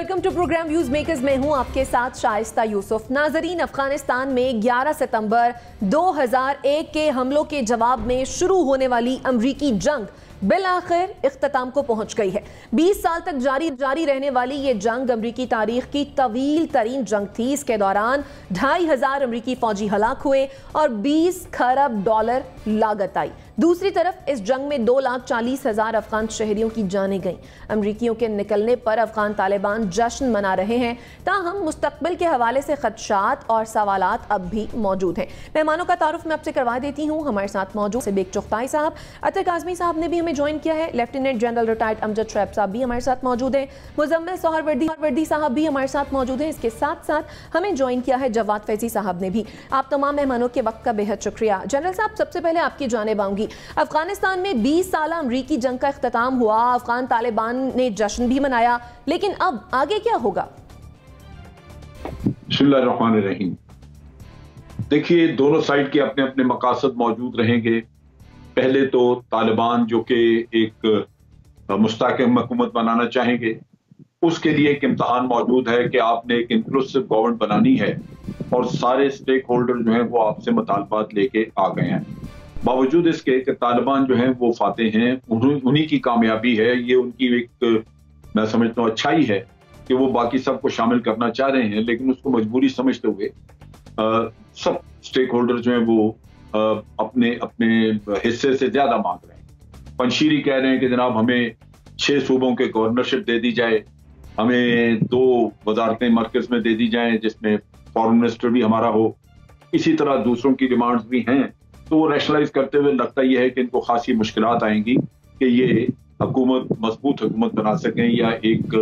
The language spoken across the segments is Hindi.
Welcome to program views makers. मैं हूं आपके साथ शाइस्ता यूसुफ। नाजरीन, अफगानिस्तान में 11 सितंबर 2001 के हमलों के जवाब में शुरू होने वाली अमरीकी जंग बिलाखिर इख्तिताम को पहुंच गई है। 20 साल तक जारी रहने वाली ये जंग अमरीकी तारीख की तवील तरीन जंग थी। इसके दौरान 2500 अमरीकी फौजी हलाक हुए और 20 खरब डॉलर लागत आई। दूसरी तरफ इस जंग में 2,40,000 अफगान शहरियों की जानें गईं। अमरीकियों के निकलने पर अफगान तालिबान जश्न मना रहे हैं, ताहम मुस्तकबिल के हवाले से खदशात और सवालात अब भी मौजूद हैं। मेहमानों का तारुफ मैं आपसे करवा देती हूँ। हमारे साथ मौजूद सिद्दीक चुगताई साहब, अतर काज़मी साहब ने भी हमें ज्वाइन किया है। Lieutenant general retired Amjad Shoaib साहब भी हमारे साथ मौजूद हैं। मुजम्मिल सोहरवर्दी साहब भी हमारे साथ मौजूद हैं। इसके साथ साथ हमें ज्वाइन किया है जवाद फैजी साहब ने भी। आप तमाम मेहमानों के वक्त का बेहद शुक्रिया। जनरल साहब, सबसे पहले आपकी जानिब आऊंगी। अफगानिस्तान में 20 साल अमरीकी जंग का इख्तिताम हुआ, अफगान तालिबान ने जश्न भी मनाया, लेकिन अब आगे क्या होगा? बिस्मिल्लाहिर्रहमानिर्रहीम। देखिए, दोनों साइड के अपने अपने मकासद मौजूद रहेंगे। पहले तो तालिबान जो कि एक मुस्तकिल हुकूमत बनाना चाहेंगे, उसके लिए एक इम्तहान मौजूद है कि आपने एक इंक्लूसिव गवर्नमेंट बनानी है और सारे स्टेक होल्डर जो हैं वो आपसे मुतालबात लेके आ गए हैं। बावजूद इसके कि तालिबान जो हैं वो फातेह हैं, उन्हीं की कामयाबी है, ये उनकी एक मैं समझता हूँ अच्छाई है कि वो बाकी सबको शामिल करना चाह रहे हैं, लेकिन उसको मजबूरी समझते हुए सब स्टेक होल्डर जो हैं वो अपने अपने हिस्से से ज्यादा मांग रहे हैं। पंशीरी कह रहे हैं कि जनाब हमें 6 सूबों के गवर्नरशिप दे दी जाए, हमें 2 वजारतें मरकज में दे दी जाएं जिसमें फॉरेन मिनिस्टर भी हमारा हो। इसी तरह दूसरों की डिमांड्स भी हैं। तो वो रैशनलाइज करते हुए लगता यह है कि इनको खासी मुश्किलात आएंगी कि ये हुकूमत मजबूत हुकूमत बना सकें या एक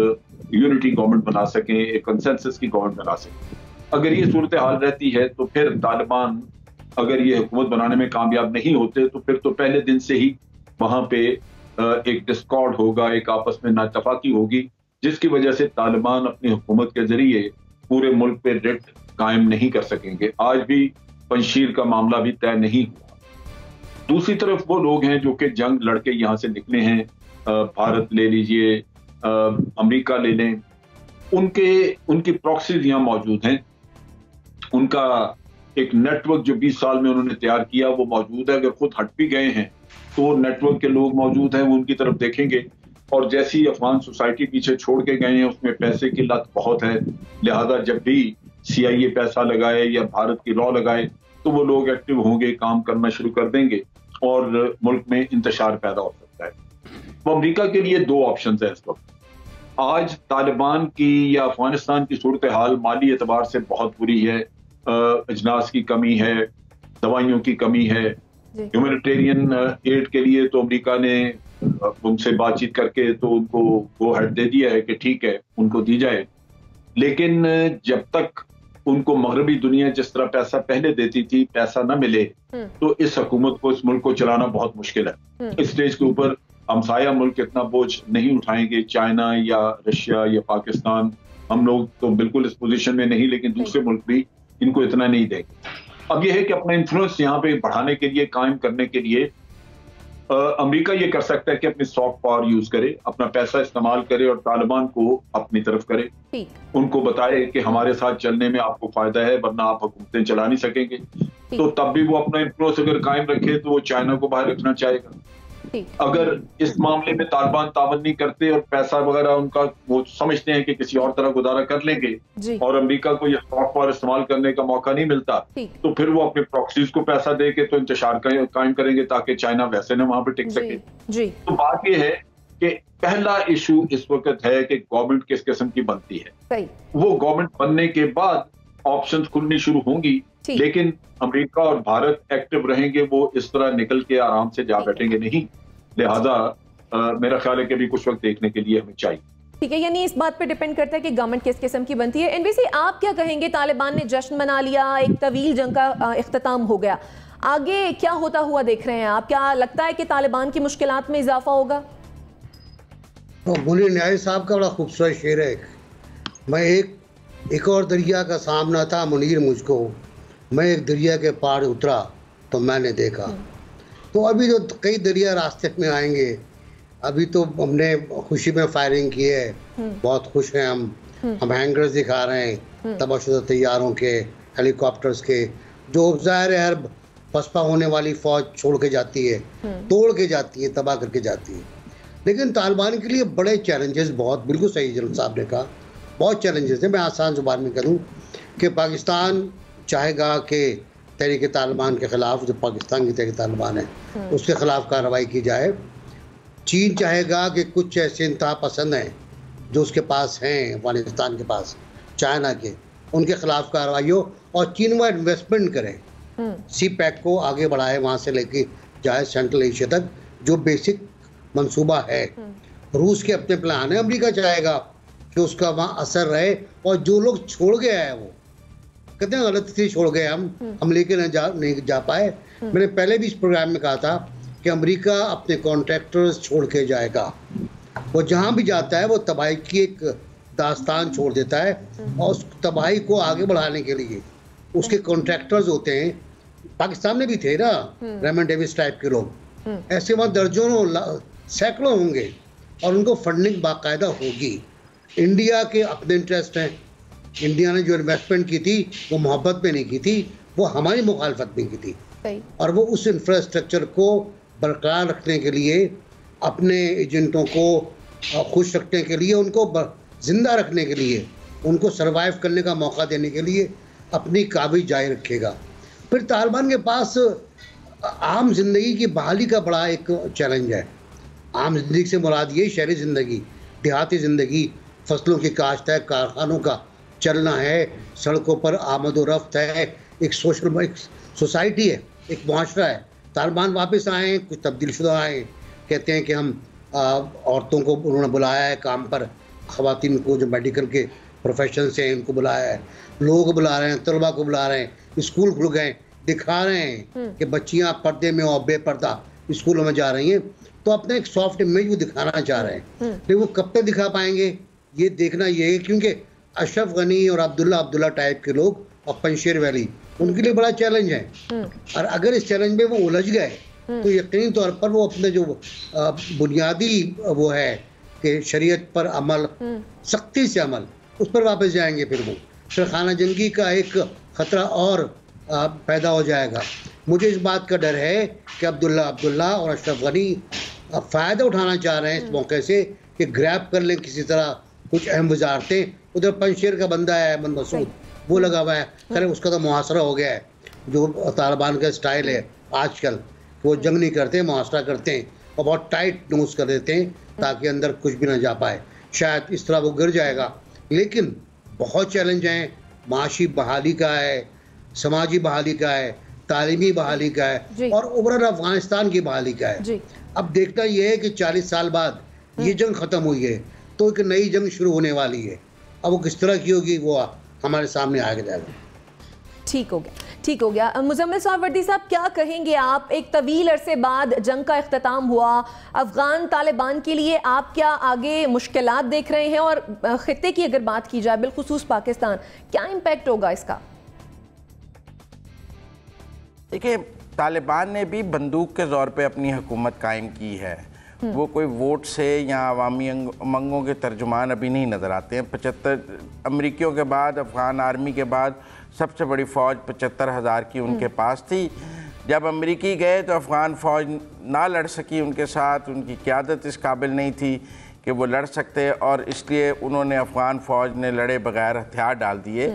यूनिटी गवर्नमेंट बना सकें, एक कंसेंसस की गवर्नमेंट बना सकें। अगर ये सूरत हाल रहती है तो फिर तालिबान अगर ये हुकूमत बनाने में कामयाब नहीं होते तो फिर तो पहले दिन से ही वहां पे एक डिस्कॉर्ड होगा, एक आपस में नाइतफाकी होगी, जिसकी वजह से तालिबान अपनी हुकूमत के जरिए पूरे मुल्क पे रिट कायम नहीं कर सकेंगे। आज भी पंशीर का मामला भी तय नहीं हुआ। दूसरी तरफ वो लोग हैं जो कि जंग लड़के यहां से निकले हैं, भारत ले लीजिए, अमेरिका ले लें, उनकी प्रॉक्सीज यहां मौजूद हैं। उनका एक नेटवर्क जो 20 साल में उन्होंने तैयार किया वो मौजूद है। अगर खुद हट भी गए हैं तो नेटवर्क के लोग मौजूद हैं, वो उनकी तरफ देखेंगे। और जैसी अफगान सोसाइटी पीछे छोड़ के गए हैं उसमें पैसे की लत बहुत है, लिहाजा जब भी CIA पैसा लगाए या भारत की लॉ लगाए तो वो लोग एक्टिव होंगे, काम करना शुरू कर देंगे और मुल्क में इंतशार पैदा हो सकता है। तो अमेरिका के लिए 2 ऑप्शन है इस वक्त। आज तालिबान की या अफगानिस्तान की सूरत हाल माली एतबार से बहुत बुरी है। अजनास की कमी है, दवाइयों की कमी है। ह्यूमैनिटेरियन एड के लिए तो अमेरिका ने उनसे बातचीत करके तो उनको वो हेड दे दिया है कि ठीक है उनको दी जाए, लेकिन जब तक उनको मगरबी दुनिया जिस तरह पैसा पहले देती थी पैसा न मिले तो इस हुकूमत को, इस मुल्क को चलाना बहुत मुश्किल है। इस स्टेज के ऊपर हमसाया मुल्क इतना बोझ नहीं उठाएंगे, चाइना या रशिया या पाकिस्तान। हम लोग तो बिल्कुल इस पोजीशन में नहीं, लेकिन दूसरे मुल्क भी इनको इतना नहीं देंगे। अब यह है कि अपना इन्फ्लुएंस यहाँ पे बढ़ाने के लिए, कायम करने के लिए अमेरिका ये कर सकता है कि अपनी सॉफ्ट पावर यूज करे, अपना पैसा इस्तेमाल करे और तालिबान को अपनी तरफ करे। उनको बताए कि हमारे साथ चलने में आपको फायदा है, वरना आप हुकूमतें चला नहीं सकेंगे। तो तब भी वो अपना इन्फ्लुएंस अगर कायम रखे तो वो चाइना को बाहर रखना चाहेगा। अगर इस मामले में तालिबान तावन नहीं करते और पैसा वगैरह उनका वो समझते हैं कि किसी और तरह गुजारा कर लेंगे और अमेरिका को यह सॉफ्ट पावर इस्तेमाल करने का मौका नहीं मिलता, तो फिर वो अपने प्रॉक्सीज को पैसा दे के तो इंतशार कायम करेंगे ताकि चाइना वैसे न वहां पर टिक सके। तो बात यह है कि पहला इशू इस वक्त है कि गवर्नमेंट किस किस्म की बनती है। वो गवर्नमेंट बनने के बाद ऑप्शंस खुलनी शुरू होंगी, लेकिन अमेरिका और भारत एक्टिव रहेंगे, वो इस तरह निकल के आराम से जा बैठेंगे नहीं। लिहाजा मेरा ख्याल है कि अभी कुछ वक्त देखने के लिए हमें चाहिए। ठीक है, यानी इस बात पे डिपेंड करता है कि गवर्नमेंट किस किस्म की बनती है। एनवीसी, आप क्या कहेंगे? तालिबान ने जश्न मना लिया, एक तवील जंग का इख्तिताम हो गया, आगे क्या होता हुआ देख रहे हैं आप? क्या लगता है कि तालिबान की मुश्किलात में इजाफा होगा? तो मुनीर न्याय साहब का बड़ा खूबसूरत शेर है। मैं एक और दरिया का सामना था मुनीर मुझको, मैं एक दरिया के पार उतरा तो मैंने देखा। तो अभी जो कई दरिया रास्ते में आएंगे, अभी तो हमने खुशी में फायरिंग की है, बहुत खुश हैं हम हम हैंगर्स दिखा रहे हैं तबाशुदा तैयारों के, हेलीकॉप्टर्स के, जो ज़ाहिर है हर पसपा होने वाली फौज छोड़ के जाती है, तोड़ के जाती है, तबाह करके जाती है। लेकिन तालिबान के लिए बड़े चैलेंजेस, बहुत बिल्कुल सही जनरल साहब ने कहा, बहुत चैलेंजेस हैं। मैं आसान जुबान में करूँ कि पाकिस्तान चाहेगा कि तहरीक तालिबान के ख़िलाफ़, जो पाकिस्तान की तहरीक तालिबान है उसके ख़िलाफ़ कार्रवाई की जाए। चीन चाहेगा कि कुछ ऐसे इंतहा पसंद हैं जो उसके पास हैं, अफगानिस्तान के पास, चाइना के, उनके ख़िलाफ़ कार्रवाई हो और चीन वह इन्वेस्टमेंट करें, सी पैक को आगे बढ़ाए, वहाँ से लेके जाए सेंट्रल एशिया तक, जो बेसिक मंसूबा है। रूस के अपने प्लान है, अमेरिका चाहेगा कि उसका वहाँ असर रहे और जो लोग छोड़ गए हैं वो कहते हैं गलत थी, छोड़ गए हम लेके नहीं जा पाए। मैंने पहले भी इस प्रोग्राम में कहा था कि अमेरिका अपने कॉन्ट्रैक्टर्स छोड़ के जाएगा, वो जहाँ भी जाता है वो तबाही की एक दास्तान छोड़ देता है और उस तबाही को आगे बढ़ाने के लिए उसके कॉन्ट्रैक्टर्स होते हैं। पाकिस्तान में भी थे ना रेमंड डेविस टाइप के लोग, ऐसे वहाँ दर्जनों सैकड़ों होंगे और उनको फंडिंग बाकायदा होगी। इंडिया के अपने इंटरेस्ट हैं, इंडिया ने जो इन्वेस्टमेंट की थी वो मोहब्बत में नहीं की थी, वो हमारी मुखालफत में की थी, और वो उस इंफ्रास्ट्रक्चर को बरकरार रखने के लिए, अपने एजेंटों को खुश रखने के लिए, उनको जिंदा रखने के लिए, उनको सरवाइव करने का मौका देने के लिए अपनी काबिज जारी रखेगा। फिर तालिबान के पास आम जिंदगी की बहाली का बड़ा एक चैलेंज है। आम जिंदगी से मुराद ये शहरी ज़िंदगी, देहाती ज़िंदगी, फसलों की काश्त है, कारखानों का चलना है, सड़कों पर आमद और रफ्त है, एक सोशल एक सोसाइटी है, एक मुआशरा है। तालिबान वापस आए, कुछ तब्दीलशुदा आए, कहते हैं कि हम औरतों को उन्होंने बुलाया है काम पर, ख़वातीन को जो मेडिकल के प्रोफेशन से उनको बुलाया है, लोग बुला रहे हैं, तलबा को बुला रहे हैं, स्कूल खुल गए, दिखा रहे हैं कि बच्चियां पर्दे में और बेपर्दा स्कूलों में जा रही हैं, तो अपना एक सॉफ्ट इमेज वो दिखाना चाह रहे हैं। लेकिन वो कब तक दिखा पाएंगे ये देखना ये है, क्योंकि अशरफ गनी और अब्दुल्ला टाइप के लोग और पंशेर वैली उनके लिए बड़ा चैलेंज है, और अगर इस चैलेंज में वो उलझ गए तो यकीनी तौर पर वो अपने जो बुनियादी वो है कि शरीयत पर अमल, सख्ती से अमल, उस पर वापस जाएंगे। फिर खाना जंगी का एक ख़तरा और पैदा हो जाएगा। मुझे इस बात का डर है कि अब्दुल्ला और अशरफ गनी फ़ायदा उठाना चाह रहे हैं इस मौके से कि ग्रैब कर लें किसी तरह कुछ अहम वजारतें। उधर पंशेर का बंदा है अहमद मसूद, वो लगा हुआ है, खैर उसका तो मुहासरा हो गया है, जो तालिबान का स्टाइल है आजकल, वो जंग नहीं करते, मुहासरा करते हैं और बहुत टाइट नोज कर देते हैं ताकि अंदर कुछ भी ना जा पाए। शायद इस तरह वो गिर जाएगा। लेकिन बहुत चैलेंज हैं, माशी बहाली का है, समाजी बहाली का है, तालीमी बहाली का है और ओवरऑल अफगानिस्तान की बहाली का है। अब देखना यह है कि 40 साल बाद ये जंग ख़त्म हुई है तो एक नई जंग शुरू होने वाली है। अब वो किस तरह की होगी वो हमारे सामने आ जाएगा। ठीक हो गया। मुजम्मिल साहब, वर्दी साहब, क्या कहेंगे आप? एक तवील अरसे बाद जंग का इख्तिताम हुआ, अफगान तालिबान के लिए आप क्या आगे मुश्किलात देख रहे हैं, और खित्ते की अगर बात की जाए बिलखुसूस पाकिस्तान, क्या इम्पैक्ट होगा इसका? देखिए, तालिबान ने भी बंदूक के ज़ोर पे अपनी हुकूमत कायम की है। वो कोई वोट से या अवामी उमंगों के तर्जुमान अभी नहीं नज़र आते हैं। 75 अमरीकियों के बाद, अफ़गान आर्मी के बाद सबसे बड़ी फ़ौज 75,000 की उनके पास थी। जब अमरीकी गए तो अफ़गान फ़ौज ना लड़ सकी उनके साथ, उनकी क़यादत इस काबिल नहीं थी कि वो लड़ सकते, और इसलिए उन्होंने अफ़गान फ़ौज ने लड़े बगैर हथियार डाल दिए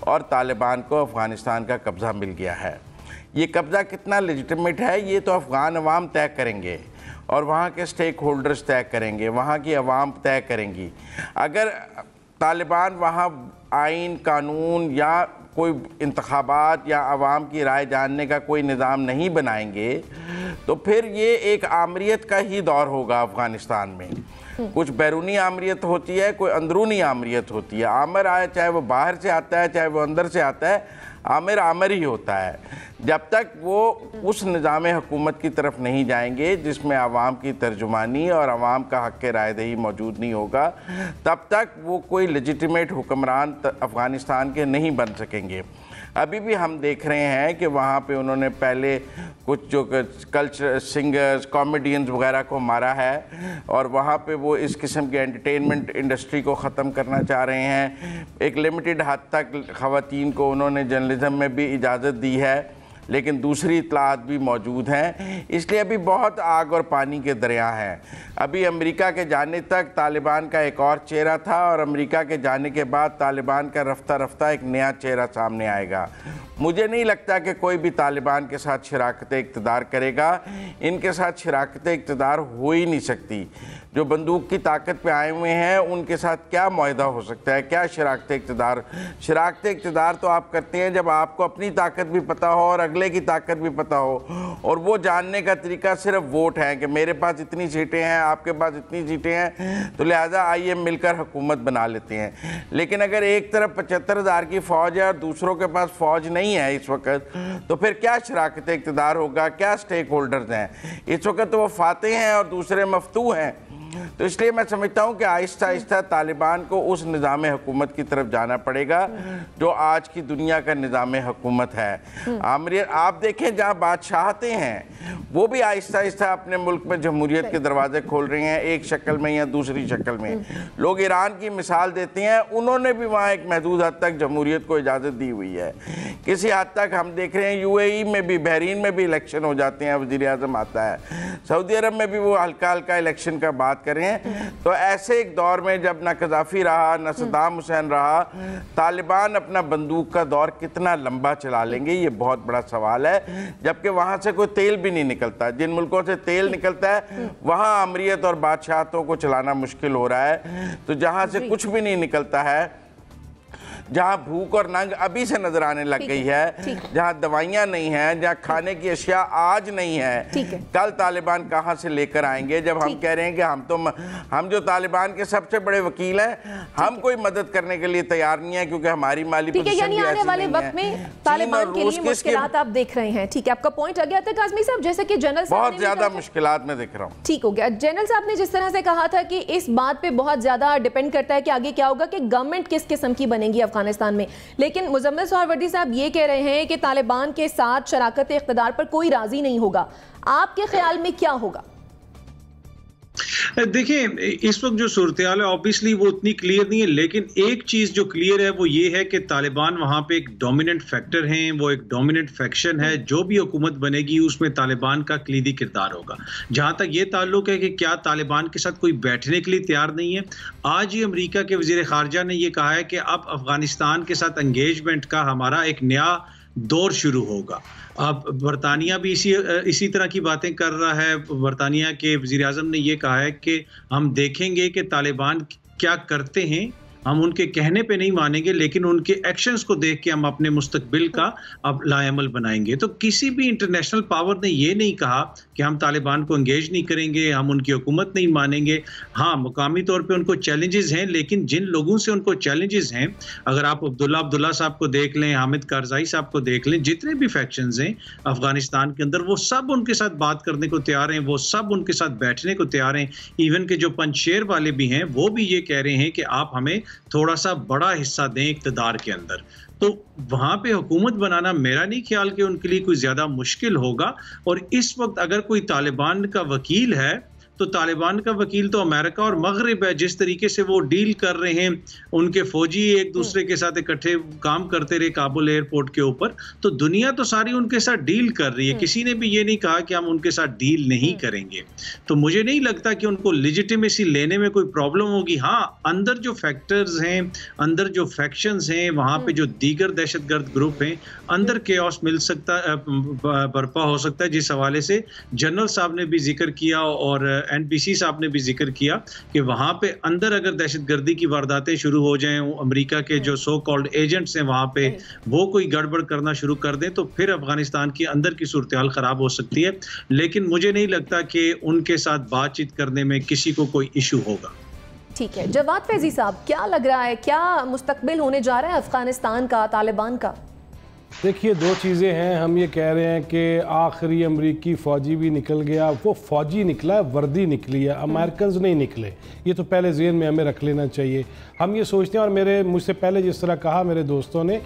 और तालिबान को अफ़गानिस्तान का कब्ज़ा मिल गया है। ये कब्ज़ा कितना लेजिटिमेट है ये तो अफ़गान अवाम तय करेंगे और वहाँ के स्टेक होल्डर्स तय करेंगे, वहाँ की अवाम तय करेंगी। अगर तालिबान वहाँ आइन, कानून या कोई इंतखाबात या अवाम की राय जानने का कोई निज़ाम नहीं बनाएंगे तो फिर ये एक आमरीत का ही दौर होगा अफ़गानिस्तान में। कुछ बैरूनी आमरीत होती है, कोई अंदरूनी आमरीत होती है। आमर आए, चाहे वो बाहर से आता है चाहे वो अंदर से आता है, आमिर आमिर ही होता है। जब तक वो उस निज़ाम हुकूमत की तरफ नहीं जाएंगे जिसमें आवाम की तर्जुमानी और आवाम का हक़ रायदही मौजूद नहीं होगा, तब तक वो कोई लेजिटिमेट हुक्मरान अफ़गानिस्तान के नहीं बन सकेंगे। अभी भी हम देख रहे हैं कि वहाँ पे उन्होंने पहले कुछ जो कल्चर सिंगर्स कॉमेडियंस वगैरह को मारा है और वहाँ पे वो इस किस्म के एंटरटेनमेंट इंडस्ट्री को ख़त्म करना चाह रहे हैं। एक लिमिटेड हद तक ख़वातीन को उन्होंने जर्नलिज़म में भी इजाज़त दी है, लेकिन दूसरी इत्तलात भी मौजूद हैं। इसलिए अभी बहुत आग और पानी के दरिया हैं। अभी अमेरिका के जाने तक तालिबान का एक और चेहरा था और अमेरिका के जाने के बाद तालिबान का रफ्ता रफ्ता एक नया चेहरा सामने आएगा। मुझे नहीं लगता कि कोई भी तालिबान के साथ शराकत इक़्तिदार करेगा। इनके साथ शराकत इक़्तिदार हो ही नहीं सकती। जो बंदूक की ताकत पे आए हुए हैं उनके साथ क्या मुआहदा हो सकता है, क्या शराकत इक़्तिदार? शराकत इक़्तिदार तो आप करते हैं जब आपको अपनी ताकत भी पता हो और अगले की ताकत भी पता हो, और वो जानने का तरीका सिर्फ वोट है कि मेरे पास इतनी सीटें हैं, आपके पास इतनी सीटें हैं, तो लिहाजा आइए मिलकर हुकूमत बना लेते हैं। लेकिन अगर एक तरफ 75,000 की फ़ौज है और दूसरों के पास फ़ौज नहीं है इस वक्त, तो फिर क्या शराकत इक़्तिदार होगा, क्या स्टेक होल्डर्स हैं? इस वक्त तो वो फातेह हैं और दूसरे मफ्तू हैं। तो इसलिए मैं समझता हूँ कि आहिस्ता आहिस्ता तालिबान को उस निज़ाम हुकूमत की तरफ जाना पड़ेगा जो आज की दुनिया का निज़ाम हुकूमत है। आमरीत आप देखें जहाँ बादशाहते हैं वो भी आहिस्ता आहिस्ता अपने मुल्क में जमहूरियत के दरवाजे खोल रहे हैं, एक शक्ल में या दूसरी शक्ल में। लोग ईरान की मिसाल देते हैं, उन्होंने भी वहाँ एक महदूद हद तक जमहूरियत को इजाज़त दी हुई है। किसी हद तक हम देख रहे हैं यूएई में भी, बहरीन में भी इलेक्शन हो जाते हैं, वज़ीर आज़म आता है, सऊदी अरब में भी वो हल्का हल्का इलेक्शन का बात करें। तो ऐसे एक दौर में जब ना कज़ाफ़ी रहा ना सद्दाम हुसैन रहा, तालिबान अपना बंदूक का दौर कितना लंबा चला लेंगे, ये बहुत बड़ा सवाल है। जबकि वहाँ से कोई तेल भी नहीं निकलता। जिन मुल्कों से तेल निकलता है वहाँ अमरीत और बादशाहतों को चलाना मुश्किल हो रहा है। तो जहाँ से कुछ भी नहीं निकलता है, जहाँ भूख और नंग अभी से नजर आने लग गई है, जहाँ दवाइयाँ नहीं हैं, जहाँ खाने की अशिया आज नहीं है, कल तालिबान कहाँ से लेकर आएंगे? जब हम कह रहे हैं कि हम जो तालिबान के सबसे बड़े वकील हैं, हम कोई मदद करने के लिए तैयार नहीं है क्योंकि हमारी माली पोजीशन भी आने वाले वक्त में तालिबान के लिए मुश्किलात आप देख रहे हैं। ठीक है, आपका पॉइंट आ गया था काज़मी साहब। जैसे कि जनरल साहब बहुत ज्यादा मुश्किलात में दिख रहा हूँ। ठीक हो गया। जनरल साहब ने जिस तरह से कहा था कि इस बात पे बहुत ज्यादा डिपेंड करता है कि आगे क्या होगा, कि गवर्नमेंट किस किस्म की बनेगी अफगानिस्तान में। लेकिन मुजम्मिल सुहरावर्दी साहब ये कह रहे हैं कि तालिबान के साथ शराकत इख्तिदार पर कोई राजी नहीं होगा। आपके ख्याल में क्या होगा? देखिए, इस वक्त जो सूरत-ए-हाल है ऑब्वियसली वो उतनी क्लियर नहीं है, लेकिन एक चीज जो क्लियर है वो ये है कि तालिबान वहां पे एक डोमिनेंट फैक्टर हैं, वो एक डोमिनेंट फैक्शन है। जो भी हुकूमत बनेगी उसमें तालिबान का कलीदी किरदार होगा। जहां तक ये ताल्लुक है कि क्या तालिबान के साथ कोई बैठने के लिए तैयार नहीं है, आज ही अमेरिका के वजीर खारजा ने यह कहा है कि अब अफगानिस्तान के साथ एंगेजमेंट का हमारा एक नया दौर शुरू होगा। अब बरतानिया भी इसी तरह की बातें कर रहा है। बरतानिया के वज़ीर आज़म ने यह कहा है कि हम देखेंगे कि तालिबान क्या करते हैं, हम उनके कहने पे नहीं मानेंगे, लेकिन उनके एक्शंस को देख के हम अपने मुस्तकबिल का अब लाएमल बनाएंगे। तो किसी भी इंटरनेशनल पावर ने ये नहीं कहा कि हम तालिबान को एंगेज नहीं करेंगे, हम उनकी हुकूमत नहीं मानेंगे। हाँ, मुकामी तौर पे उनको चैलेंजेस हैं, लेकिन जिन लोगों से उनको चैलेंजेस हैं, अगर आप अब्दुल्ला साहब को देख लें, हामिद कारज़ाई साहब को देख लें, जितने भी फैक्शंस हैं अफगानिस्तान के अंदर, वो सब उनके साथ बात करने को तैयार हैं, वो सब उनके साथ बैठने को तैयार हैं। इवन के जो पंजशेर वाले भी हैं वो भी ये कह रहे हैं कि आप हमें थोड़ा सा बड़ा हिस्सा दें इक़्तिदार के अंदर। तो वहां पे हुकूमत बनाना मेरा नहीं ख्याल कि उनके लिए कोई ज्यादा मुश्किल होगा। और इस वक्त अगर कोई तालिबान का वकील है तो तालिबान का वकील तो अमेरिका और मगरिब है। जिस तरीके से वो डील कर रहे हैं, उनके फौजी एक दूसरे के साथ इकट्ठे काम करते रहे काबुल एयरपोर्ट के ऊपर, तो दुनिया तो सारी उनके साथ डील कर रही है। किसी ने भी ये नहीं कहा कि हम उनके साथ डील नहीं करेंगे। तो मुझे नहीं लगता कि उनको लेजिटिमेसी लेने में कोई प्रॉब्लम होगी। हाँ, अंदर जो फैक्टर्स हैं, अंदर जो फैक्शंस हैं, वहाँ पे जो दीगर दहशतगर्द ग्रुप हैं, अंदर केओस मिल सकता बर्पा हो सकता है। जिस हवाले से जनरल साहब ने भी जिक्र किया और एनबीसी साहब ने भी जिक्र किया कि वहां पे अंदर अगर दहशतगर्दी की वारदातें शुरू हो जाएं, अमेरिका के जो सो कॉल्ड एजेंट्स हैं वहां पे वो कोई गड़बड़ करना शुरू कर दें, तो फिर अफगानिस्तान की अंदर की सूरत-ए-हाल खराब हो सकती है। लेकिन मुझे नहीं लगता कि उनके साथ बातचीत करने में किसी को कोई इशू होगा। ठीक है, जवाद फैजी साहब, क्या लग रहा है, क्या मुस्तकबिल होने जा रहा है अफगानिस्तान का, तालिबान का? देखिए, दो चीज़ें हैं। हम ये कह रहे हैं कि आखिरी अमरीकी फ़ौजी भी निकल गया, वो फ़ौजी निकला, वर्दी निकली है, अमेरिकन्स नहीं निकले। ये तो पहले ज़हन में हमें रख लेना चाहिए। हम ये सोचते हैं, और मुझसे पहले जिस तरह कहा मेरे दोस्तों ने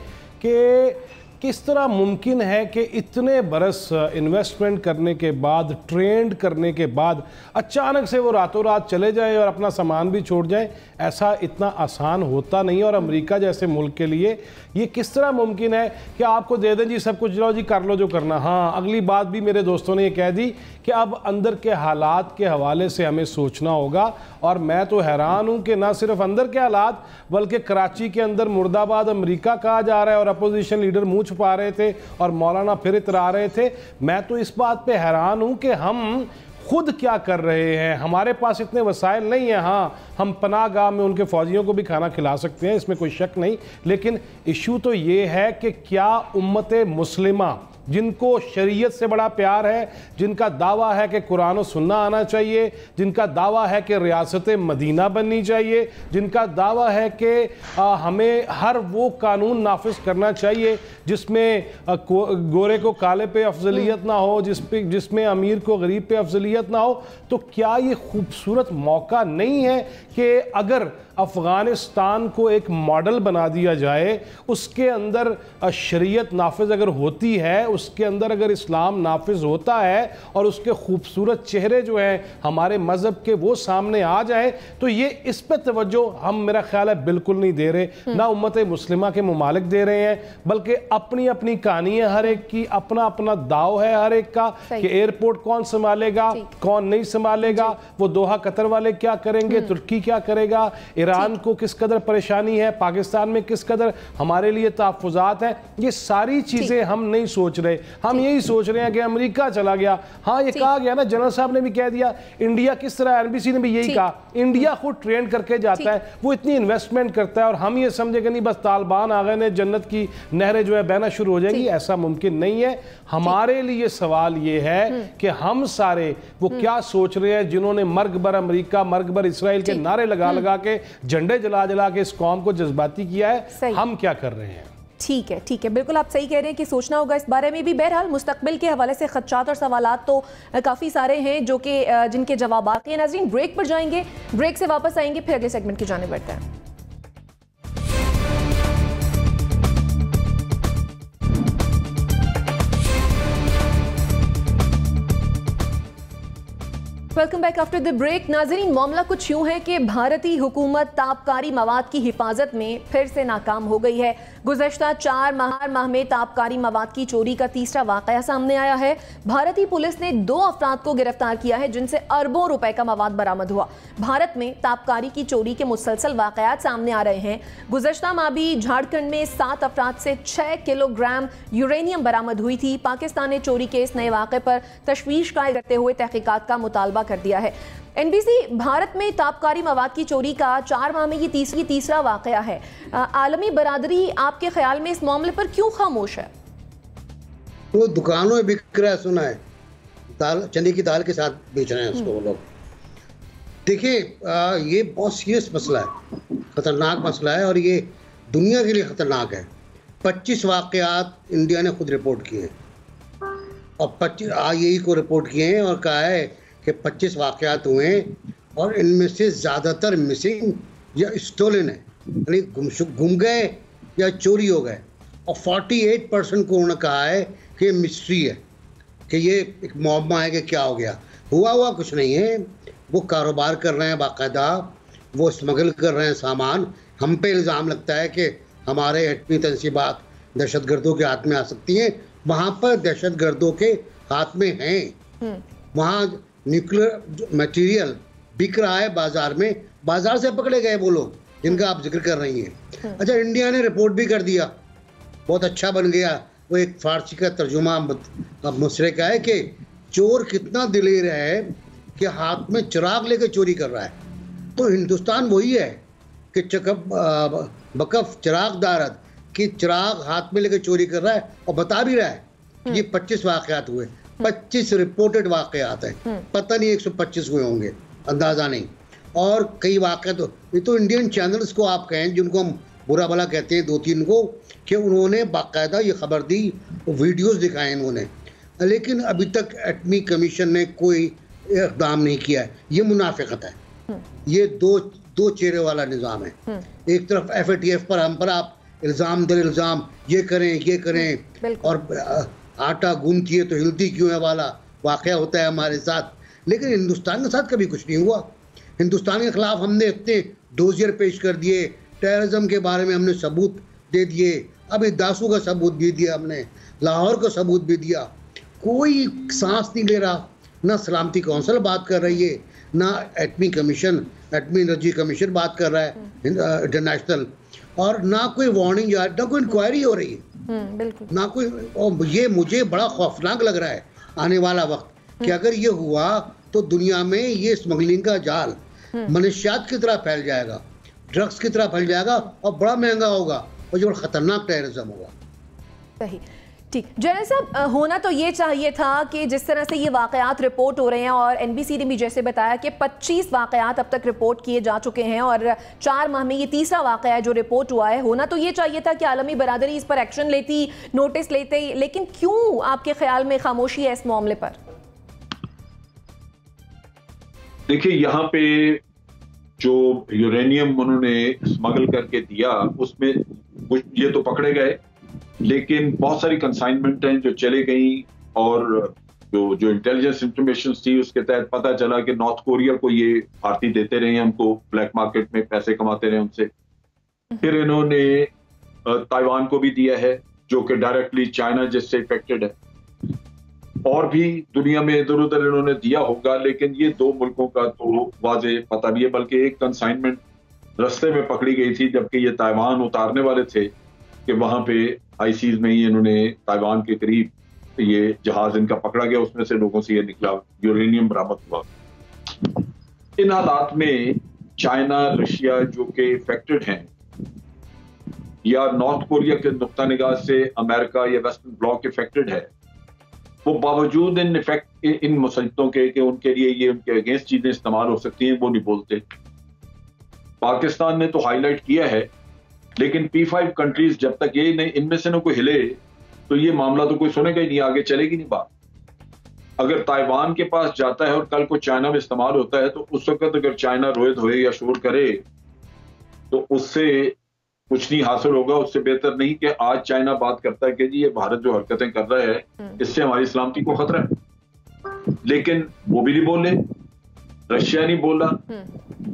कि किस तरह मुमकिन है कि इतने बरस इन्वेस्टमेंट करने के बाद, ट्रेंड करने के बाद अचानक से वो रातों रात चले जाएं और अपना सामान भी छोड़ जाएं। ऐसा इतना आसान होता नहीं। और अमेरिका जैसे मुल्क के लिए ये किस तरह मुमकिन है कि आपको दे दें जी सब कुछ, लो जी कर लो जो करना। हाँ, अगली बात भी मेरे दोस्तों ने ये कह दी कि अब अंदर के हालात के हवाले से हमें सोचना होगा। और मैं तो हैरान हूँ कि ना सिर्फ अंदर के हालात, बल्कि कराची के अंदर मुर्दाबाद अमेरिका कहा जा रहा है और अपोजिशन लीडर मुँह छुपा रहे थे और मौलाना फिर इतरा रहे थे। मैं तो इस बात पे हैरान हूँ कि हम खुद क्या कर रहे हैं। हमारे पास इतने वसाइल नहीं है। हाँ, हम पनाहगाह में उनके फ़ौजियों को भी खाना खिला सकते हैं, इसमें कोई शक नहीं। लेकिन इशू तो ये है कि क्या उम्मत मुस्लिमा, जिनको शरीयत से बड़ा प्यार है, जिनका दावा है कि कुरान और सुन्ना आना चाहिए, जिनका दावा है कि रियासत मदीना बननी चाहिए, जिनका दावा है कि हमें हर वो कानून नाफिज करना चाहिए जिसमें गोरे को काले पे अफजलियत ना हो, जिसमें अमीर को गरीब पे अफजलियत ना हो, तो क्या ये खूबसूरत मौका नहीं है कि अगर अफ़गानिस्तान को एक मॉडल बना दिया जाए, उसके अंदर शरीयत नाफिज अगर होती है, उसके अंदर अगर इस्लाम नाफिज होता है और उसके खूबसूरत चेहरे जो हैं हमारे मज़हब के वो सामने आ जाए, तो ये इस पर तवज्जो हम, मेरा ख्याल है, बिल्कुल नहीं दे रहे। ना उम्मत मुस्लिमा के मुमालिक दे रहे हैं, बल्कि अपनी अपनी कहानी है हर एक की, अपना अपना दाव है हर एक का कि एयरपोर्ट कौन संभालेगा, कौन नहीं संभालेगा, वो दोहा कतर वाले क्या करेंगे, तुर्की क्या करेगा, ईरान को किस कदर परेशानी है, पाकिस्तान में किस कदर हमारे लिए तहफ़्फ़ुज़ात हैं। ये सारी चीज़ें हम नहीं सोच रहे। हम यही सोच रहे हैं कि अमेरिका चला गया। हाँ, ये कहा गया ना, जनरल साहब ने भी कह दिया, इंडिया किस तरह, एनबीसी ने भी यही कहा, इंडिया खुद ट्रेन करके जाता है, वो इतनी इन्वेस्टमेंट करता है, और हम ये समझे कि नहीं बस तालिबान आ गए ने, जन्नत की नहरें जो है बहना शुरू हो जाएंगी। ऐसा मुमकिन नहीं है। हमारे लिए सवाल ये है कि हम सारे वो क्या सोच रहे हैं जिन्होंने मर्ग बर अमेरिका, मर्ग बर इसराइल के नारे लगा लगा के, झंडे जला जला के इस कौम को जज्बाती किया है, हम क्या कर रहे हैं। ठीक है, ठीक है, बिल्कुल आप सही कह रहे हैं कि सोचना होगा इस बारे में भी। बहरहाल मुस्तकबिल के हवाले से खदशात और सवालात तो काफ़ी सारे हैं जो कि जिनके जवाब आते हैं। नाज़रीन, ब्रेक पर जाएंगे, ब्रेक से वापस आएंगे, फिर अगले सेगमेंट की जानिब बढ़ते हैं। Welcome back after the break. नाज़रीन, मामला कुछ यूं है कि भारतीय हुकूमत ताबकारी मवाद की हिफाजत में फिर से नाकाम हो गई है। गुज़श्ता 4 माह में ताबकारी मवाद की चोरी का तीसरा वाक़या सामने आया है। भारतीय पुलिस ने 2 अफराद को गिरफ्तार किया है जिनसे अरबों रुपए का मवाद बरामद हुआ। भारत में ताबकारी की चोरी के मुसलसल वाक़यात सामने आ रहे हैं। गुज़श्ता माह भी झारखंड में 7 अफराद से 6 किलोग्राम यूरेनियम बरामद हुई थी। पाकिस्तान ने चोरी के इस नए वाक़े पर तशवीश कायल करते हुए तहकीकात का मुतालबा कर दिया है। एनबीसी, भारत में ताबकारी मवाद की चोरी का 4 माह में ये तीसरा वाक़या है। आलमी बरादरी आपके ख्याल में इस मामले पर क्यों खामोश है? वो दुकानों में बिक रहा है, सुना है, दाल, चने की दाल के साथ बेच रहे हैं उसको वो लोग। देखिए, ये बहुत सीरियस मसला है, खतरनाक मसला है, और ये दुनिया के लिए खतरनाक है। 25 वाक़यात इंडिया ने खुद रिपोर्ट किए हैं और 25 IAEA को रिपोर्ट किए हैं, और कहा है कि 25 वाक़यात हुए हैं और इनमें से ज़्यादातर मिसिंग या स्टोलन है, यानी गुम गए या चोरी हो गए, और 48% को उन्होंने कहा है कि ये मिस्ट्री है, कि ये एक मुअम्मा है कि क्या हो गया। हुआ कुछ नहीं है, वो कारोबार कर रहे हैं बाकायदा, वो स्मगल कर रहे हैं सामान। हम पे इल्ज़ाम लगता है कि हमारे एटमी तनसीबात दहशतगर्दों के हाथ में आ सकती हैं, वहाँ पर दहशतगर्दों के हाथ में हैं। वहाँ न्यूक्लियर मटेरियल बिक रहा है बाजार में, बाजार से पकड़े गए वो लोग जिनका आप जिक्र कर रही हैं। अच्छा, इंडिया ने रिपोर्ट भी कर दिया, बहुत अच्छा बन गया। वो एक फारसी का तर्जुमा मुसरे का है कि चोर कितना दिलेर है कि हाथ में चिराग लेके चोरी कर रहा है। तो हिंदुस्तान वही है कि बकफ चिराग दारद कि चिराग हाथ में लेके चोरी कर रहा है, और बता भी रहा है ये 25 वाक़यात हुए, 25 रिपोर्टेड वाक़यात हैं। पता नहीं 125 हुए होंगे, अंदाज़ा नहीं। और कई वाक़े तो ये तो इंडियन चैनल्स को आप कहें जिनको हम बुरा भला कहते हैं 2-3 को, कि उन्होंने बाकायदा ये खबर दी, वीडियोस दिखाए इन्होंने, लेकिन अभी तक एटमी कमीशन ने कोई इक़दाम नहीं किया है। ये मुनाफिकत है, ये दो चेहरे वाला निज़ाम है। एक तरफ FATF पर हम पर आप इल्ज़ाम दर इल्ज़ाम, ये करें और आटा गूंथती है तो हिलती क्यों है वाला वाक़या होता है हमारे साथ, लेकिन हिंदुस्तान के साथ कभी कुछ नहीं हुआ। हिंदुस्तान के ख़िलाफ़ हमने इतने डोजियर पेश कर दिए, टेररिज्म के बारे में हमने सबूत दे दिए, अभी दासू का सबूत भी दिया, हमने लाहौर का सबूत भी दिया, कोई सांस नहीं ले रहा। ना सलामती कौंसिल बात कर रही है, ना एटमी एनर्जी कमीशन बात कर रहा है इंटरनेशनल, और ना कोई वार्निंग या ना कोई इंक्वायरी हो रही है, ना कोई। और ये मुझे बड़ा खौफनाक लग रहा है आने वाला वक्त, कि अगर ये हुआ तो दुनिया में ये स्मगलिंग का जाल मनशियात की तरह फैल जाएगा, ड्रग्स की तरह फैल जाएगा, और बड़ा महंगा होगा, और जो खतरनाक टेररिज्म होगा। सही, ठीक। जनरल साहब, होना तो ये चाहिए था कि जिस तरह से ये वाक़यात रिपोर्ट हो रहे हैं, और NBC ने भी जैसे बताया कि 25 वाक़यात अब तक रिपोर्ट किए जा चुके हैं, और 4 माह में ये तीसरा वाक़या है जो रिपोर्ट हुआ है। होना तो ये चाहिए था कि आलमी बरादरी इस पर एक्शन लेती, नोटिस लेते, लेकिन क्यों आपके ख्याल में खामोशी है इस मामले पर? देखिए, यहाँ पे जो यूरेनियम उन्होंने स्मगल करके दिया, उसमें कुछ ये तो पकड़े गए, लेकिन बहुत सारी कंसाइनमेंट हैं जो चले गई, और जो इंटेलिजेंस इंफॉर्मेशन थी उसके तहत पता चला कि नॉर्थ कोरिया को ये भारतीय देते रहे, हमको ब्लैक मार्केट में पैसे कमाते रहे उनसे। फिर इन्होंने ताइवान को भी दिया है, जो कि डायरेक्टली चाइना जिससे इफेक्टेड है, और भी दुनिया में इधर उधर इन्होंने दिया होगा, लेकिन ये 2 मुल्कों का तो वाजे पता नहीं है। बल्कि एक कंसाइनमेंट रास्ते में पकड़ी गई थी, जबकि ये ताइवान उतारने वाले थे, कि वहां पे हाई सीज में ही इन्होंने ताइवान के करीब ये जहाज इनका पकड़ा गया, उसमें से लोगों से ये निकला यूरेनियम बरामद हुआ। इन हालात में चाइना, रशिया जो कि इफेक्टेड हैं, या नॉर्थ कोरिया के नुक्ता निगाह से अमेरिका या वेस्टर्न ब्लॉक इफेक्टेड है, वो बावजूद इन मुसीबतों के कि उनके लिए ये उनके अगेंस्ट चीजें इस्तेमाल हो सकती हैं, वो नहीं बोलते। पाकिस्तान ने तो हाईलाइट किया है, लेकिन P5 कंट्रीज जब तक ये नहीं, इनमें से न कोई हिले, तो ये मामला तो कोई सुनेगा ही नहीं, आगे चलेगी नहीं बात। अगर ताइवान के पास जाता है और कल को चाइना में इस्तेमाल होता है, तो उस वक्त अगर चाइना रोए धोए या शोर करे, तो उससे कुछ नहीं हासिल होगा। उससे बेहतर नहीं कि आज चाइना बात करता है कि जी ये भारत जो हरकतें कर रहा है, इससे हमारी सलामती को खतरा है, लेकिन वो भी नहीं बोले, रशिया नहीं बोला।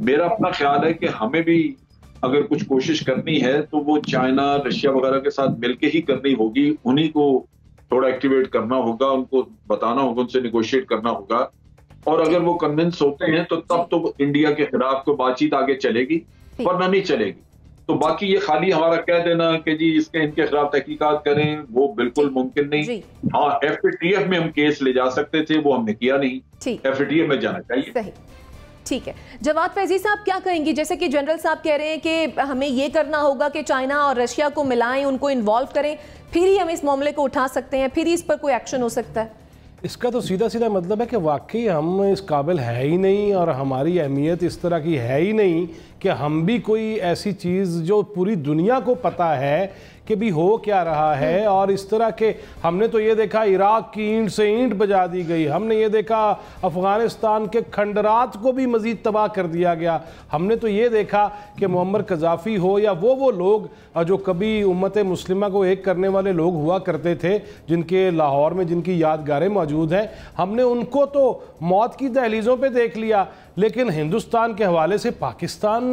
मेरा अपना ख्याल है कि हमें भी अगर कुछ कोशिश करनी है तो वो चाइना, रशिया वगैरह के साथ मिलके ही करनी होगी। उन्हीं को थोड़ा एक्टिवेट करना होगा, उनको बताना होगा, उनसे निगोशिएट करना होगा, और अगर वो कन्विंस होते हैं तो तब तो इंडिया के खिलाफ को बातचीत आगे चलेगी, वरना नहीं चलेगी। तो बाकी ये खाली हमारा कह देना कि जी इनके खिलाफ तहकीकात करें, वो बिल्कुल मुमकिन नहीं। हाँ, FATF में हम केस ले जा सकते थे, वो हमने किया नहीं। FATF में जाना चाहिए। ठीक है, जवाद फैजी साहब क्या कहेंगे? जैसे कि जनरल साहब कह रहे हैं कि हमें ये करना होगा कि चाइना और रशिया को मिलाएं, उनको इन्वॉल्व करें, फिर ही हम इस मामले को उठा सकते हैं, फिर ही इस पर कोई एक्शन हो सकता है। इसका तो सीधा सीधा मतलब है कि वाकई हम इस काबिल है ही नहीं, और हमारी अहमियत इस तरह की है ही नहीं कि हम भी कोई ऐसी चीज़ जो पूरी दुनिया को पता है कि भी हो क्या रहा है। और इस तरह के हमने तो ये देखा इराक की ईंट से ईंट बजा दी गई, हमने ये देखा अफ़गानिस्तान के खंडरात को भी मज़ीद तबाह कर दिया गया, हमने तो ये देखा कि मुअम्मर कज़ाफ़ी हो या वो लोग जो कभी उम्मत मुस्लिमा को एक करने वाले लोग हुआ करते थे, जिनके लाहौर में जिनकी यादगारें मौजूद हैं, हमने उनको तो मौत की दहलीज़ों पे देख लिया। लेकिन हिंदुस्तान के हवाले से पाकिस्तान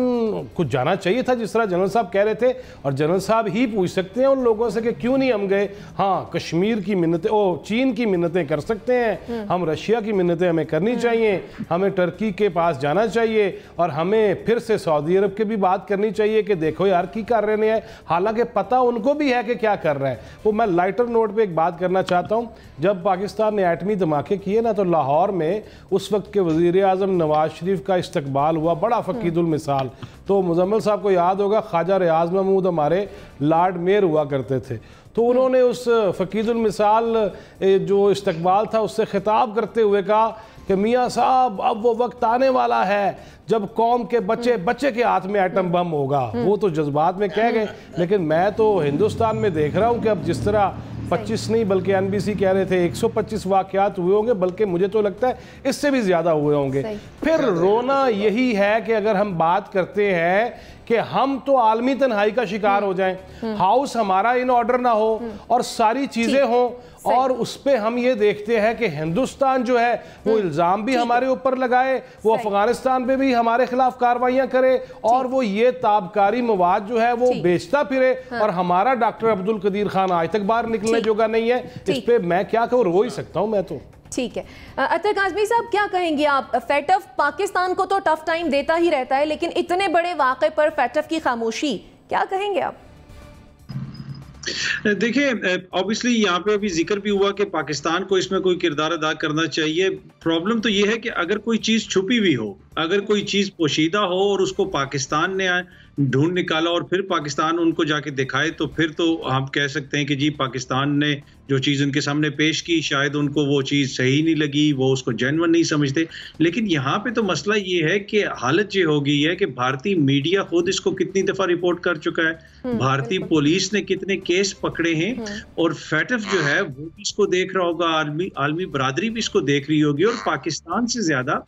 को जाना चाहिए था, जिस तरह जनरल साहब कह रहे थे, और जनरल साहब ही पूछ सकते हैं उन लोगों से कि क्यों नहीं हम गए। हाँ, कश्मीर की मिन्नतें, चीन की मिन्नतें कर सकते हैं, हम रशिया की मिन्नतें हमें करनी चाहिए, हमें टर्की के पास जाना चाहिए, और हमें फिर से सऊदी अरब की भी बात करनी चाहिए कि देखो यार की कर रहे हैं, हालांकि पता उनको भी है कि क्या कर रहा है। वो मैं लाइटर नोट पे एक बात करना चाहता हूँ, जब पाकिस्तान ने एटमी धमाके किए ना, तो लाहौर में उस वक्त के वज़ीर आज़म नवाज शरीफ का इस्तकबाल हुआ, बड़ा फ़कीदुल मिसाल। तो मुजम्मिल साहब को याद होगा, ख्वाजा रियाज महमूद हमारे लॉर्ड मेयर हुआ करते थे, तो उन्होंने उस फ़कीदुल मिसाल जो इस्तकबाल था उससे खिताब करते हुए कहा कि मियाँ साहब अब वो वक्त आने वाला है जब कौम के बच्चे के हाथ में एटम बम होगा। वो तो जज्बात में कह गए, लेकिन मैं तो हिंदुस्तान में देख रहा हूँ कि अब जिस तरह 25 नहीं बल्कि NBC कह रहे थे 125 वाक़यात हुए होंगे, बल्कि मुझे तो लगता है इससे भी ज़्यादा हुए होंगे। फिर रोना यही है कि अगर हम बात करते हैं कि हम तो आलमी तन्हाई का शिकार हो जाएं, हाउस हमारा इन ऑर्डर ना हो और सारी चीज़ें हों, और उस पे हम ये देखते हैं कि हिंदुस्तान जो है वो इल्ज़ाम भी हमारे ऊपर लगाए, वो अफगानिस्तान पे भी हमारे खिलाफ कार्रवाइयाँ करे, और वो ये ताबकारी मवाद जो है वो बेचता फिरे, और हमारा डॉक्टर अब्दुल कदीर खान आज तक बाहर निकलने जोगा नहीं है। इस पे मैं क्या कहूँ, रो ही सकता हूँ मैं तो। ठीक है, अतर काज़मी साहब क्या कहेंगे आप? फेटफ पाकिस्तान को तो टफ टाइम देता ही रहता है, लेकिन इतने बड़े वाक़े पर फेटफ की खामोशी, क्या कहेंगे आप? देखिए, ऑब्वियसली यहाँ पे अभी जिक्र भी हुआ कि पाकिस्तान को इसमें कोई किरदार अदा करना चाहिए। प्रॉब्लम तो ये है कि अगर कोई चीज़ छुपी हुई हो, अगर कोई चीज़ पोशीदा हो और उसको पाकिस्तान ने ढूंढ निकाला और फिर पाकिस्तान उनको जाके दिखाए, तो फिर तो हम कह सकते हैं कि जी पाकिस्तान ने जो चीज़ उनके सामने पेश की शायद उनको वो चीज़ सही नहीं लगी, वो उसको जेन्युइन नहीं समझते। लेकिन यहाँ पे तो मसला ये है कि हालत ये हो गई है कि भारतीय मीडिया खुद इसको कितनी दफ़ा रिपोर्ट कर चुका है, भारतीय पुलिस ने कितने केस पकड़े हैं, और फेटफ जो है वो भी इसको देख रहा होगा, आलमी बरादरी भी इसको देख रही होगी। और पाकिस्तान से ज्यादा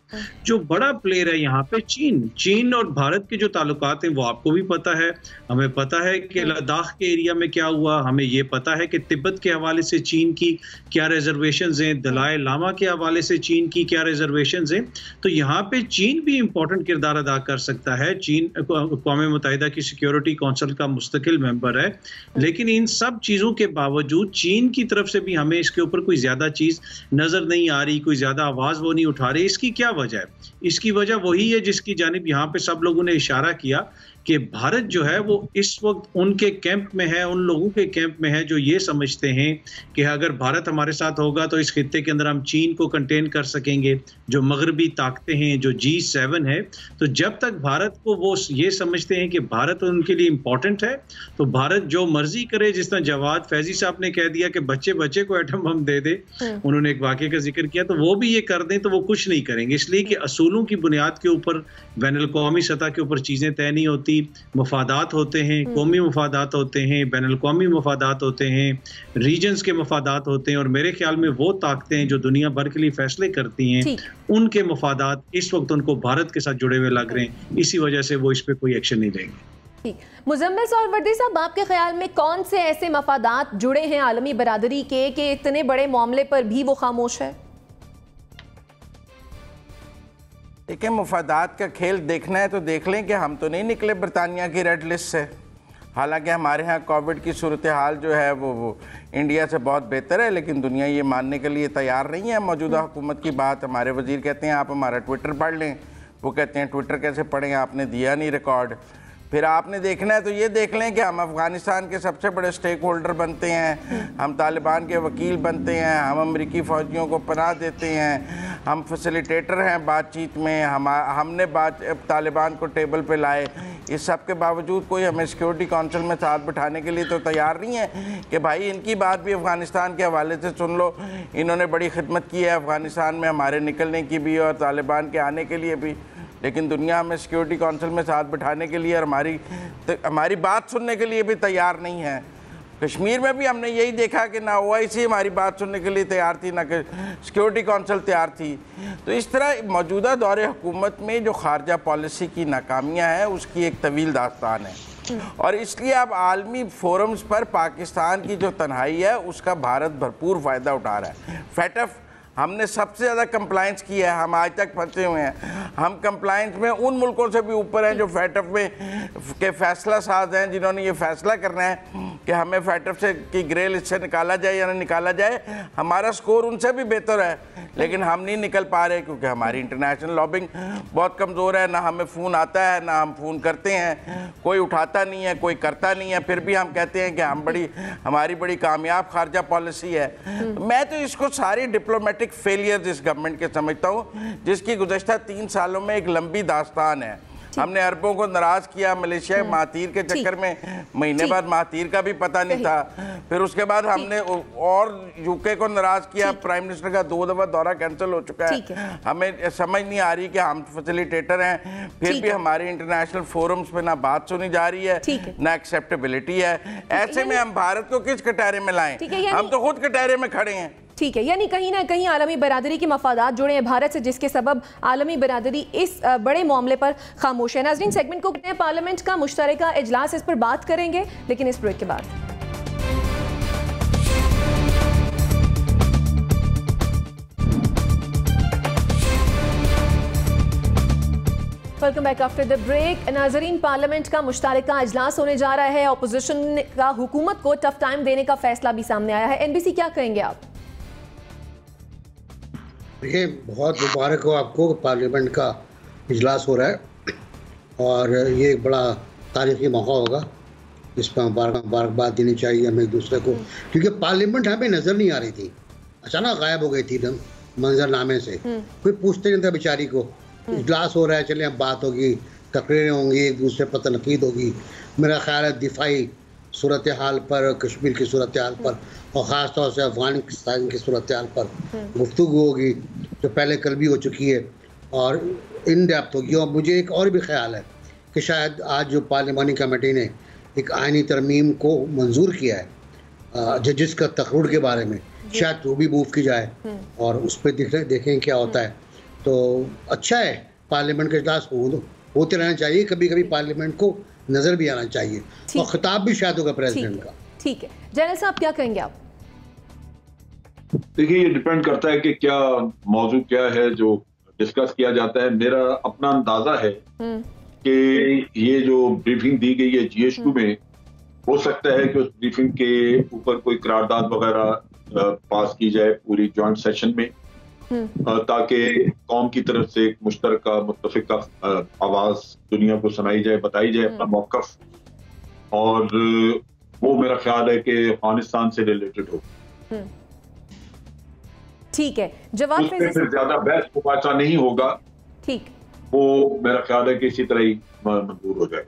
जो बड़ा प्लेयर है यहाँ पे चीन और भारत के जो ताल्लुकात हैं वो आपको भी पता है, हमें पता है कि लद्दाख के एरिया में क्या हुआ, हमें ये पता है कि तिब्बत के हवाले से चीन की क्या रिजर्वेशंस हैं, दलाई लामा के हवाले से चीन की क्या रिजर्वेशंस हैं। तो यहाँ पे चीन भी इंपॉर्टेंट किरदार अदा कर सकता है। चीन अक़वाम मुत्तहिदा की सिक्योरिटी काउंसिल का मुस्तकिल मेंबर है, लेकिन इन सब चीज़ों के बावजूद चीन की तरफ से भी हमें इसके ऊपर कोई ज़्यादा चीज़ नज़र नहीं आ रही, कोई ज़्यादा आवाज़ वो नहीं उठा रही। इसकी क्या वजह है? इसकी वजह वही है जिसकी जानिब यहाँ पे सब लोगों ने इशारा किया कि भारत जो है वो इस वक्त उनके कैंप में है, उन लोगों के कैंप में है जो ये समझते हैं कि अगर भारत हमारे साथ होगा तो इस खित्ते के अंदर हम चीन को कंटेन कर सकेंगे, जो मगरबी ताकतें हैं, जो G7 है। तो जब तक भारत को वो ये समझते हैं कि भारत उनके लिए इम्पोर्टेंट है, तो भारत जो मर्जी करे, जिस तरह जवाद फैजी साहब ने कह दिया कि बच्चे को एटम बम दे दे, उन्होंने एक वाक़े का जिक्र किया, तो वो भी ये कर दें तो वो कुछ नहीं करेंगे, इसलिए कि असूलों की बुनियाद के ऊपर बैनुल-अक़वामी सतह के ऊपर चीज़ें तय नहीं होती। मफादात होते हैं, कौमी मफादात होते हैं, बैनुल-अक़वामी मफादात होते हैं, रीजन्स के मफादात होते हैं, और मेरे ख्याल में वो ताकतें हैं जो दुनिया भर के लिए फैसले करती हैं, उनके मफादात इस वक्त उनको भारत के साथ जुड़े हुए लग रहे हैं, इसी वजह से वो इस पर कोई एक्शन नहीं लेंगे। मुजम्मिल सहरवर्दी साहब, आपके ख्याल में कौन से ऐसे मफादात जुड़े हैं आलमी बरादरी के कि इतने बड़े मामले पर भी वो खामोश है? देखिए, मफादात का खेल देखना है तो देख लें कि हम तो नहीं निकले बरतानिया की रेड लिस्ट से। हालांकि हमारे यहाँ कोविड की सूरत हाल जो है वो इंडिया से बहुत बेहतर है, लेकिन दुनिया ये मानने के लिए तैयार नहीं है मौजूदा हुकूमत की बात। हमारे वज़ीर कहते हैं आप हमारा ट्विटर पढ़ लें, वो कहते हैं ट्विटर कैसे पढ़ें, आपने दिया नहीं रिकॉर्ड। फिर आपने देखना है तो ये देख लें कि हम अफ़गानिस्तान के सबसे बड़े स्टेक होल्डर बनते हैं, हम तालिबान के वकील बनते हैं, हम अमेरिकी फ़ौजियों को पनाह देते हैं, हम फैसिलिटेटर हैं बातचीत में, हमने तालिबान को टेबल पे लाए। इस सब के बावजूद कोई हमें सिक्योरिटी काउंसिल में साथ बिठाने के लिए तो तैयार नहीं है कि भाई इनकी बात भी अफ़गानिस्तान के हवाले से सुन लो, इन्होंने बड़ी खिदमत की है अफ़गानिस्तान में हमारे निकलने की भी और तालिबान के आने के लिए भी, लेकिन दुनिया हमें सिक्योरिटी काउंसिल में साथ बिठाने के लिए और हमारी बात सुनने के लिए भी तैयार नहीं है। कश्मीर में भी हमने यही देखा कि ना OIC हमारी बात सुनने के लिए तैयार थी, ना सिक्योरिटी काउंसिल तैयार थी। तो इस तरह मौजूदा दौरे हुकूमत में जो खारजा पॉलिसी की नाकामियाँ हैं उसकी एक तवील दास्तान है, और इसलिए अब आलमी फोरम्स पर पाकिस्तान की जो तन्हाई है उसका भारत भरपूर फ़ायदा उठा रहा है। फेटफ हमने सबसे ज़्यादा कंप्लाइंस की है, हम आज तक फंसे हुए हैं। हम कंप्लाइंस में उन मुल्कों से भी ऊपर हैं जो फेटफ में के फैसला साज हैं, जिन्होंने ये फैसला करना है कि हमें फेटफ से की ग्रे लिस्ट से निकाला जाए या ना निकाला जाए। हमारा स्कोर उनसे भी बेहतर है, लेकिन हम नहीं निकल पा रहे क्योंकि हमारी इंटरनेशनल लॉबिंग बहुत कमज़ोर है। ना हमें फ़ोन आता है, ना हम फ़ोन करते हैं, कोई उठाता नहीं है, कोई करता नहीं है, फिर भी हम कहते हैं कि हमारी बड़ी कामयाब खारजा पॉलिसी है। मैं तो इसको सारी डिप्लोमेटिक फेलियर इस गवर्नमेंट के समझता हूँ, जिसकी गुज़श्ता 3 सालों में एक लंबी दास्तान है। हमने अरबों को नाराज किया, मलेशिया महातीर के चक्कर में महीने बाद महातीर का भी पता नहीं था, फिर उसके बाद हमने और यूके को नाराज किया, प्राइम मिनिस्टर का 2 दफा दौरा कैंसिल हो चुका है, हमें समझ नहीं आ रही कि हम फैसिलिटेटर हैं, फिर भी हमारे इंटरनेशनल फोरम्स पे ना बात सुनी जा रही है ना एक्सेप्टेबिलिटी है। ऐसे में हम भारत को किस कटहरे में लाएं? हम तो खुद कटहरे में खड़े हैं। ठीक है, यानी कहीं ना कहीं आलमी बरादरी के मफादात जुड़े हैं भारत से, जिसके सबब आलमी बरादरी इस बड़े मामले पर खामोश है। नाज़रीन, सेगमेंट को कहते हैं पार्लियामेंट का मुश्तरका इजलास, इस पर बात करेंगे लेकिन इस ब्रेक के बाद। Welcome back after the break. नाजरीन, पार्लियामेंट का मुश्तरका इजलास होने जा रहा है। अपोजिशन का हुकूमत को टफ टाइम देने का फैसला भी सामने आया है। एनबीसी, क्या कहेंगे आप? देखिए, बहुत मुबारक हो आपको, पार्लियामेंट का इजलास हो रहा है और ये एक बड़ा तारीखी मौका होगा, इस पर मुबारकबाद देनी चाहिए हमें एक दूसरे को, क्योंकि पार्लियामेंट हमें नज़र नहीं आ रही थी, अचानक गायब हो गई थी मंजरनामे से, कोई पूछते नहीं था बेचारी को। इजलास हो रहा है, चले अब बात होगी, तकरीरें होंगी, एक दूसरे पर तनकीद होगी। मेरा ख्याल है दिफाई सूरत हाल पर, कश्मीर की सूरत हाल पर और ख़ास तौर से अफगानिस्तान की सूरत हाल पर गुफ्तगू होगी, जो पहले कल भी हो चुकी है और इन डेप्थ होगी। और मुझे एक और भी ख्याल है कि शायद आज जो पार्लिमानी कमेटी ने एक आइनी तरमीम को मंजूर किया है जजिस का तकरूर के बारे में, शायद वो भी मूव की जाए और उस पर देखें क्या होता है। तो अच्छा है, पार्लियामेंट का इजलास होते रहना चाहिए, कभी कभी पार्लियामेंट को नजर भी आना चाहिए और खिताब भी शायद होगा प्रेसिडेंट का। ठीक है, जनरल साहब क्या कहेंगे आप? देखिए, ये डिपेंड करता है कि क्या मौजू क्या है जो डिस्कस किया जाता है। मेरा अपना अंदाजा है कि ये जो ब्रीफिंग दी गई है GH2 में, हो सकता है कि उस ब्रीफिंग के ऊपर कोई करारदाद वगैरह पास की जाए पूरी जॉइंट सेशन में, ताकि कौम की तरफ से एक मुश्तरका मुत्तफिका आवाज दुनिया को सुनाई जाए, बताई जाए अपना मौकफ, और वो मेरा ख्याल है कि अफगानिस्तान से रिलेटेड हो। ठीक है, जवाब फिर ज्यादा बहस मुबासा नहीं होगा। ठीक, वो मेरा ख्याल है कि इसी तरह ही मंजूर हो जाए।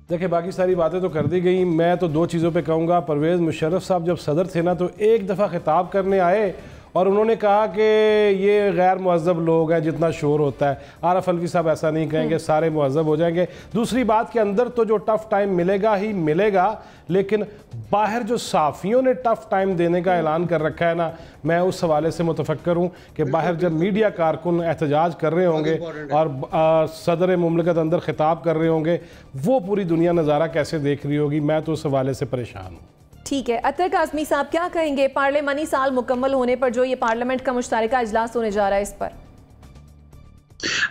देखिए, बाकी सारी बातें तो कर दी गई, मैं तो 2 चीज़ों पे कहूँगा। परवेज़ मुशर्रफ साहब जब सदर थे ना, तो एक दफ़ा खिताब करने आए और उन्होंने कहा कि ये गैर मुहज़्ज़ब लोग हैं, जितना शोर होता है। आरफ अलवी साहब ऐसा नहीं कहेंगे, सारे मुहज़्ज़ब हो जाएंगे। दूसरी बात के अंदर तो जो टफ़ टाइम मिलेगा ही मिलेगा, लेकिन बाहर जो साफ़ियों ने टफ़ टाइम देने का ऐलान कर रखा है ना, मैं उस हवाले से मुतफक्कर हूँ कि बाहर जब मीडिया कारकुन एहतजाज कर रहे होंगे और सदर मुमलिकत अंदर खिताब कर रहे होंगे, वो पूरी दुनिया नज़ारा कैसे देख रही होगी, मैं तो उस हवाले से परेशान हूँ। ठीक है, अतर काज़मी साहब क्या कहेंगे पार्लियामानी साल मुकम्मल होने पर जो ये पार्लियामेंट का मुश्तरका इजलास होने जा रहा है, इस पर?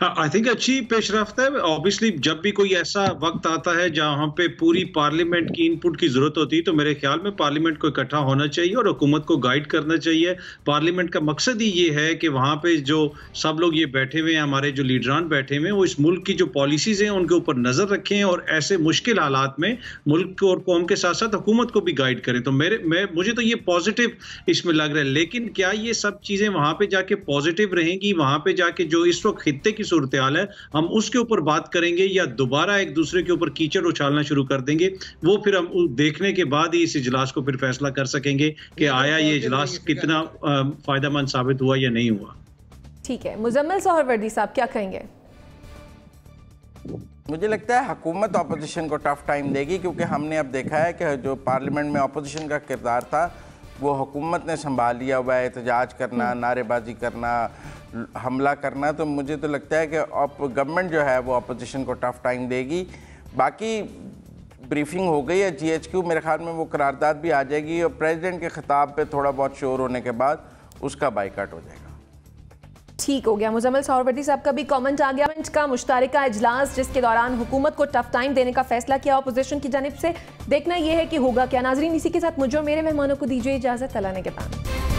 आई थिंक अच्छी पेशरफ्त है। ऑब्वियसली जब भी कोई ऐसा वक्त आता है जहां पे पूरी पार्लियामेंट की इनपुट की जरूरत होती है, तो मेरे ख्याल में पार्लियामेंट को इकट्ठा होना चाहिए और हुकूमत को गाइड करना चाहिए। पार्लियामेंट का मकसद ही ये है कि वहां पे जो सब लोग ये बैठे हुए हैं, हमारे जो लीडरान बैठे हुए हैं, वो इस मुल्क की जो पॉलिसीज हैं उनके ऊपर नजर रखें और ऐसे मुश्किल हालात में मुल्क को और कौम के साथ साथ हुकूमत को भी गाइड करें। तो मुझे तो ये पॉजिटिव इसमें लग रहा है। लेकिन क्या ये सब चीजें वहां पे जाके पॉजिटिव रहेंगी? वहां पे जाके जो इस वक्त खित्ते की सूरत हाल है, हम उसके ऊपर बात करेंगे या दोबारा एक दूसरे के ऊपर कीचड़ उछालना शुरू कर देंगे? वो फिर हम देखने के बाद ही इस इजलास को फिर फैसला कर सकेंगे कि आया ये इजलास कितना फायदेमंद साबित हुआ या नहीं हुआ। ठीक है, मुजम्मिल सोहरवर्दी साहब क्या कहेंगे? मुझे लगता है हुकूमत अपोजिशन को टफ टाइम देगी, क्योंकि हमने अब देखा है कि जो पार्लियामेंट में अपोजिशन का किरदार था वो हुकूमत ने संभाल लिया हुआ है। एहतजाज करना, नारेबाजी करना, हमला करना। तो मुझे तो लगता है कि गवर्नमेंट जो है वो अपोजिशन को टफ टाइम देगी। बाकी ब्रीफिंग हो गई है GHQ, मेरे ख्याल में वो करारदाद भी आ जाएगी और प्रेसिडेंट के खिताब पे थोड़ा बहुत शोर होने के बाद उसका बाइकाट हो जाएगा। ठीक हो गया। मुजम्मिल सोहरवर्दी साहब का भी कमेंट आ गया। का मुश्तरका इजलास जिसके दौरान हुकूमत को टफ टाइम देने का फैसला किया अपोजिशन की जानिब से, देखना यह है कि होगा क्या। नाजरीन, इसी के साथ मुझे और मेरे मेहमानों को दीजिए इजाजत। अल्लाह ने के बाद।